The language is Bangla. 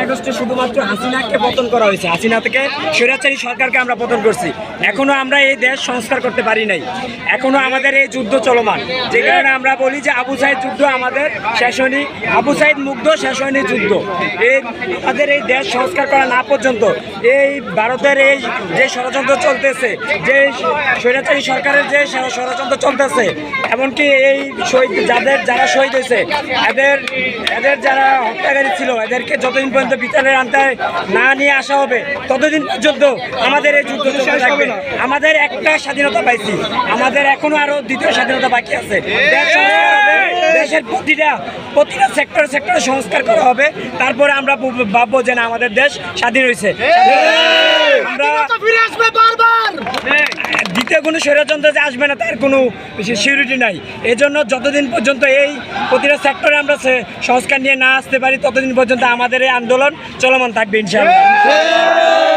আগস্টে শুধুমাত্র হাসিনাকে পতন করা হয়েছে, হাসিনা থেকে স্বৈরাচারী সরকারকে আমরা পতন করছি। এখনো আমরা এই দেশ সংস্কার করতে পারি নাই, এখনো আমাদের এই যুদ্ধ চলমান। যে কারণে আমরা বলি যে আবু সাইদ যুদ্ধ আমাদের শেষ হয়নি, আবু সাইদ মুগ্ধ শেষ হয়নি যুদ্ধ। এই আমাদের এই দেশ সংস্কার করা না পর্যন্ত এই ভারতের এই যে ষড়যন্ত্র চলতেছে, যে স্বৈরাচারী সরকারের যে ষড়যন্ত্র চলতেছে, এমনকি এই শহীদ যারা শহীদ হয়েছে এদের যারা হত্যাকারী ছিল, এদেরকে যতদিন পর্যন্ত বিচারের আওতায় না নিয়ে আসা হবে ততদিন পর্যন্ত আমাদের এই যুদ্ধ চলতে থাকবে। আমাদের একটা স্বাধীনতা পাইছি, আমাদের এখনো আরো দ্বিতীয় স্বাধীনতা বাকি আছে। দেশের প্রতিটা সেক্টরে সংস্কার করা হবে, তারপরে আমরা ভাববো যে না আমাদের দেশ স্বাধীন হয়েছে। আমরা দ্বিতীয় কোনো স্বৈরতন্ত্র যে আসবে না তার কোনো সিউরিটি নাই। এজন্য যতদিন পর্যন্ত এই প্রতিটা সেক্টরে আমরা সংস্কার নিয়ে না আসতে পারি ততদিন পর্যন্ত আমাদের এই আন্দোলন চলমান থাকবে ইনশাআল্লাহ।